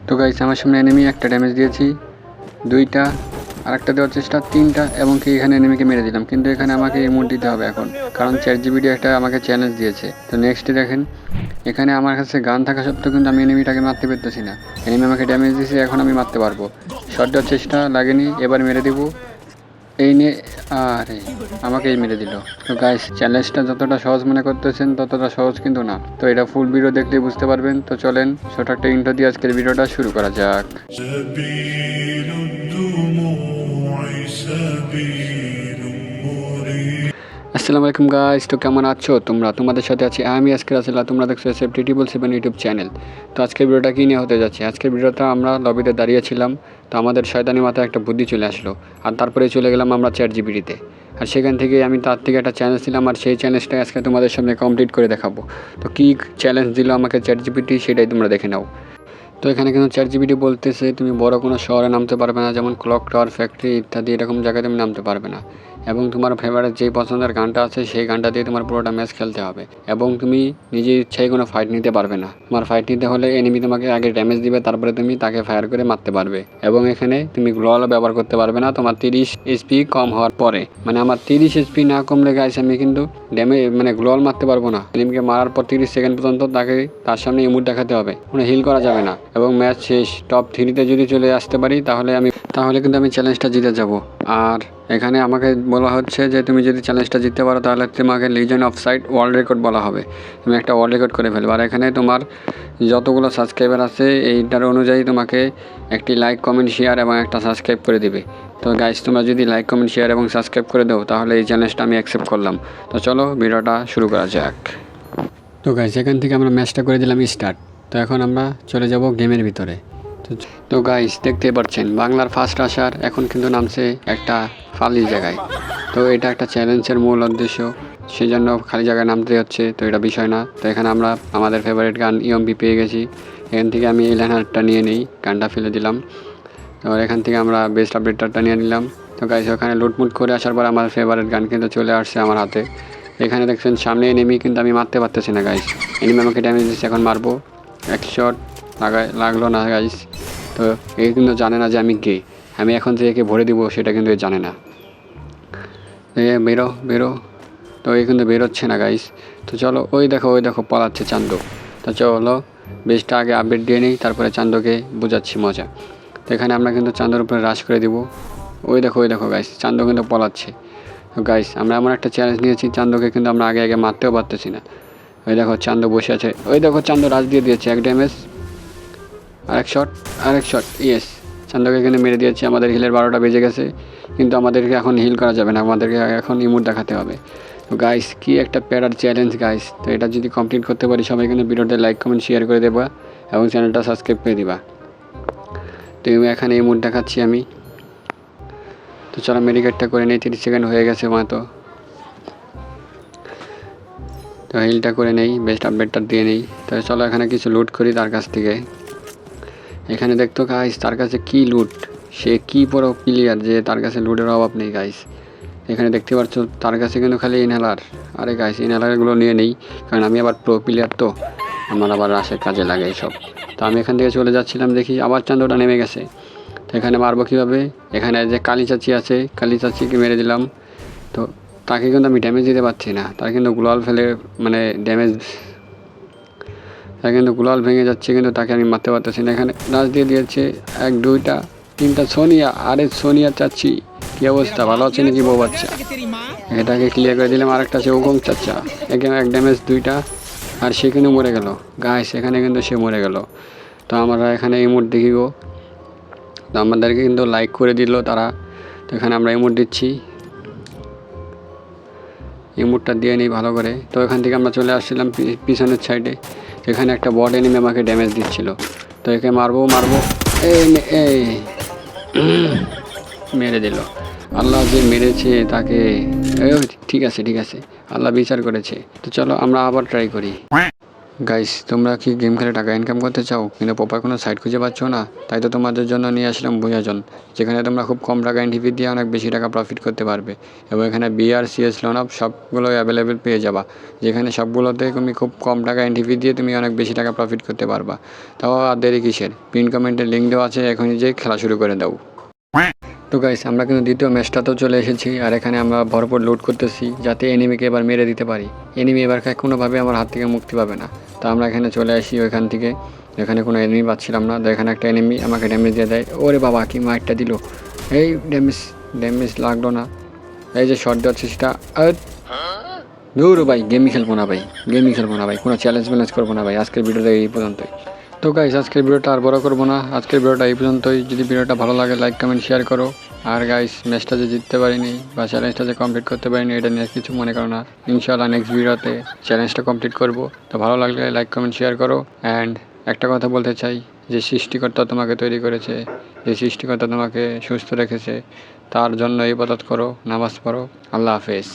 তো গাইস আমার সামনে এনিমি একটা ড্যামেজ দিয়েছি, দুইটা, আরেকটা দেওয়ার চেষ্টা, তিনটা, এবং কি এখানে এনিমিকে মেরে দিলাম। কিন্তু এখানে আমাকে ইমোট দিতে হবে এখন, কারণ ChatGPT একটা আমাকে চ্যালেঞ্জ দিয়েছে। তো নেক্সটে দেখেন, এখানে আমার কাছে গান থাকা সত্ত্বেও কিন্তু আমি এনিমিটাকে মারতে পারতেছি না। এনিমি আমাকে ড্যামেজ দিয়েছে, এখন আমি মারতে পারবো। শট দেওয়ার চেষ্টা, লাগেনি, এবার মেরে দিব। এই নিয়ে আরে আমাকেই মেরে দিল। তো গাইস চ্যালেঞ্জটা যতটা সহজ মনে করতেছেন ততটা সহজ কিন্তু না। তো এটা ফুল ভিডিও দেখলে বুঝতে পারবেন। তো চলেন ছোট একটা ইন্ট্রো দিয়ে আজকের ভিডিওটা শুরু করা যাক। আসসালামু আলাইকুম গাইস, তো কেমন আছো তোমরা? তোমাদের সাথে আছি আমি আজকে রাসেলা। তোমরা দেখছো SF7 ইউটিউব চ্যানেল। তো আজকের ভিডিওটা কী নিয়ে হতে যাচ্ছে? আজকের ভিডিওটা আমরা লবিতে দাঁড়িয়েছিলাম, তো আমাদের শয়তানি মাথায় একটা বুদ্ধি চলে আসলো, আর তারপরে চলে গেলাম আমরা ChatGPT-তে। আর সেখান থেকে আমি তার থেকে একটা চ্যালেঞ্জ দিলাম, আর সেই চ্যালেঞ্জটাই আজকে তোমাদের সামনে কমপ্লিট করে দেখাবো। তো কী চ্যালেঞ্জ দিল আমাকে ChatGPT সেটাই তোমরা দেখে নাও। তো এখানে কিন্তু ChatGPT বলতেছে তুমি বড় কোনো শহরে নামতে পারবে না, যেমন ক্লক টাওয়ার, ফ্যাক্টরি ইত্যাদি এরকম জায়গায় তুমি নামতে পারবে না। এবং তোমার ফেভারিট যেই পছন্দের গানটা আছে সেই গানটা দিয়ে তোমার পুরোটা ম্যাচ খেলতে হবে। এবং তুমি নিজের ইচ্ছায় কোনো ফাইট নিতে পারবে না। তোমার ফাইট নিতে হলে এনিমি তোমাকে আগে ড্যামেজ দিবে, তারপরে তুমি তাকে ফায়ার করে মারতে পারবে। এবং এখানে তুমি গ্লোয়ালও ব্যবহার করতে পারবে না তোমার 30 HP কম হওয়ার পরে। মানে আমার 30 HP না কমলে গাইস আমি কিন্তু গ্লোয়াল মারতে পারবো না। এনিমিকে মারার পর 30 সেকেন্ড পর্যন্ত তার সামনে ইমোট দেখাতে হবে, কোনো হিল করা যাবে না। এবং ম্যাচ শেষ। টপ 3-তে যদি চলে আসতে পারি তাহলে কিন্তু আমি চ্যালেঞ্জটা জিতে যাব। আর এখানে আমাকে বলা হচ্ছে যে তুমি যদি চ্যালেঞ্জটা জিততে পারো তাহলে তোমাকে legend of sight world record বলা হবে। তুমি একটা ওয়ার্ল্ড রেকর্ড করে ফেলবে। আর এখানে তোমার যতগুলো সাবস্ক্রাইবার আছে এইটার অনুযায়ী তোমাকে একটি লাইক, কমেন্ট, শেয়ার এবং একটা সাবস্ক্রাইব করে দিবে। তো গাইস তোমরা যদি লাইক, কমেন্ট, শেয়ার এবং সাবস্ক্রাইব করে দাও তাহলে এই চ্যালেঞ্জটা আমি অ্যাকসেপ্ট করলাম। তো চলো ভিডিওটা শুরু করা যাক। তো গাইস এখান থেকে আমরা ম্যাচটা করে দিলাম স্টার্ট। তো এখন আমরা চলে যাব গেমের ভিতরে। তো গাইস দেখতে পাচ্ছেন বাংলার ফার্স্ট আসার এখন কিন্তু নামছে একটা ফালি জায়গায়। তো এটা একটা চ্যালেঞ্জের মূল উদ্দেশ্য, সেই জন্য খালি জায়গায় নামতে হচ্ছে। তো এটা বিষয় না। তো এখানে আমরা আমাদের ফেভারিট গান EMP পেয়ে গেছি। এখান থেকে আমি এলাহারটা নিয়ে নিই, গানটা ফেলে দিলাম। তো এখান থেকে আমরা বেস্ট আপডেটটা নিয়ে নিলাম। তো গাইস ওখানে লুটমুট করে আসার পর আমার ফেভারিট গান কিন্তু চলে আসছে আমার হাতে। এখানে দেখছেন সামনে এনিমি, কিন্তু আমি মারতে পারতেছি না গাইস। এনিমি আমাকে ড্যামেজ দিচ্ছে, এখন মারবো। এক শট লাগলো না গাইস। তো এই কিন্তু জানে না যে আমি কে, আমি এখন যে একে ভরে দিব সেটা কিন্তু জানে না। বেরো। তো এই কিন্তু বেরোচ্ছে না গাইস। তো চলো ওই দেখো পালাচ্ছে চান্দু। তো চলো বেশটা আগে আপডেট দিয়ে নিই, তারপরে চান্দুকে বোঝাচ্ছি মজা। তো এখানে আমরা কিন্তু চান্দুর উপরে রাশ করে দিব। ওই দেখো গাইস, চান্দু কিন্তু পলাচ্ছে। তো গাইস আমরা এমন একটা চ্যালেঞ্জ নিয়েছি, চান্দুকে কিন্তু আমরা আগে মারতেও পারতেছি না। ওই দেখো চান্দু বসে আছে, ওই দেখো চান্দু রাশ দিয়ে দিয়েছে, এক ড্যামেজ, আরেক শট, ইয়েস। চান্দুকে কিন্তু মেরে দিয়েছি। আমাদের হিলের 12টা বেজে গেছে, কিন্তু আমাদেরকে এখন হিল করা যাবে না, আমাদেরকে এখন ইমোট দেখাতে হবে। তো গাইস কি একটা প্যারার চ্যালেঞ্জ গাইস। তো এটা যদি কমপ্লিট করতে পারি সবাই কিন্তু ভিডিওতে লাইক, কমেন্ট, শেয়ার করে দেবা এবং চ্যানেলটা সাবস্ক্রাইব করে দিবা। তো এখানে ইমোট দেখাচ্ছি আমি। তো চলো মেডিকেটটা করে নেই, 30 সেকেন্ড হয়ে গেছে মাত্র। তো হিলটা করে নেই, বেস্ট আপডেটটা দিয়ে নেই। তো চলো এখানে কিছু লুট করি তার কাছ থেকে। এখানে দেখতো গাইস তার কাছে কি লুট, সে কি বড় প্লেয়ার যে তার কাছে লুটের অভাব নেই গাইস। এখানে দেখতে পাচ্ছ তার কাছে কিন্তু খালি ইনহেলার। আরে গাইস ইনহেলারগুলো নিয়ে নেই, কারণ আমি আবার প্রো প্লেয়ার, তো আমার আবার রাশের কাজে লাগে এইসব। তো আমি এখান থেকে চলে যাচ্ছিলাম, দেখি আবার চান্দুটা নেমে গেছে। তো এখানে মারবো কীভাবে? এখানে যে কালী চাচি আছে, কালী চাচিকে মেরে দিলাম। তো তাকে কিন্তু আমি ড্যামেজ দিতে পারছি না, তার কিন্তু গ্লোয়াল ফেলে তাকে কিন্তু গ্লোয়াল ভেঙে যাচ্ছে, কিন্তু তাকে আমি মারতে পারতেছি না। এখানে রাশ দিয়ে দিয়েছে 1, 2, 3 সোনিয়া। আরে সোনিয়া চাচি কী অবস্থা, ভালো আছে নাকি বউ বাচ্চা? এটাকে ক্লিয়ার করে দিলাম। আরেকটা আছে ওগং চাচা, এখানে 1 ড্যামেজ, 2টা, আর সে কিন্তু মরে গেল গাইস। এখানে কিন্তু সে মরে গেল। তো আমরা এখানে ইমোট দেখি গো। তো আমাদেরকে কিন্তু লাইক করে দিল তারা। তো এখানে আমরা ইমোট দিচ্ছি, ইমোটটা দিয়ে নিই ভালো করে। তো এখান থেকে আমরা চলে আসছিলাম পিছনের সাইডে। এখানে একটা বড এনিমি আমাকে ড্যামেজ দিচ্ছিল। তো একে মারবো, এই মেরে দিল। আল্লাহ যে মেরেছে তাকে, ঠিক আছে আল্লাহ বিচার করেছে। তো চলো আমরা আবার ট্রাই করি। গাইস, তোমরা কি গেম খেলে টাকা ইনকাম করতে চাও কিন্তু প্রপার কোনো সাইট খুঁজে পাচ্ছ না? তাই তো তোমাদের জন্য নিয়ে আসলাম বুয়াজন, যেখানে তোমরা খুব কম টাকা এন্ট্রি দিয়ে অনেক বেশি টাকা প্রফিট করতে পারবে। এবং এখানে বিআর সিএস লোন আপ সবগুলোই অ্যাভেলেবেল পেয়ে যাবা, যেখানে সবগুলোতে তুমি খুব কম টাকা এন্ট্রি দিয়ে তুমি অনেক বেশি টাকা প্রফিট করতে পারবা। তাও আর দেরি কিসের? পিন কমেন্টের লিঙ্ক দেওয়া আছে, এখনই যেয়ে খেলা শুরু করে দাও। তো গাইস, আমরা কিন্তু দ্বিতীয় ম্যাচটাতেও চলে এসেছি, আর এখানে আমরা ভরপুর লুট করতেছি যাতে এনিমিকে এবার মেরে দিতে পারি। এনিমি এবার কোনোভাবে আমার হাত থেকে মুক্তি পাবে না। তো আমরা এখানে চলে আসি ওইখান থেকে, এখানে কোনো এনিমি পাচ্ছিলাম না। তো এখানে একটা এনিমি আমাকে ড্যামেজ দিয়ে দেয়। ওরে বাবা, কি মারটা দিল! এই ড্যামেজ লাগলো না। এই যে শর্ট দেওয়াচ্ছে সেটা দূর ভাই, গেমই খেলবো না ভাই, কোনো চ্যালেঞ্জ ম্যালেঞ্জ করবো না ভাই। আজকের ভিডিওটা এই পর্যন্তই। তো গাইস, আজকের ভিডিওটা আর বড় করবো না, আজকের ভিডিওটা এই পর্যন্তই। যদি ভিডিওটা ভালো লাগে লাইক কমেন্ট শেয়ার করো। আর গাইস, ম্যাচটা যে জিততে পারিনি বা চ্যালেঞ্জটা যে কমপ্লিট করতে পারিনি এটা নিয়ে কিছু মনে করো না। ইনশাআল্লাহ নেক্সট ভিডিওতে চ্যালেঞ্জটা কমপ্লিট করবো। তো ভালো লাগলে লাইক কমেন্ট শেয়ার করো। অ্যান্ড একটা কথা বলতে চাই, যে সৃষ্টিকর্তা তোমাকে তৈরি করেছে, যে সৃষ্টিকর্তা তোমাকে সুস্থ রেখেছে, তার জন্য ইবাদত করো, নামাজ পড়ো। আল্লাহ হাফেজ।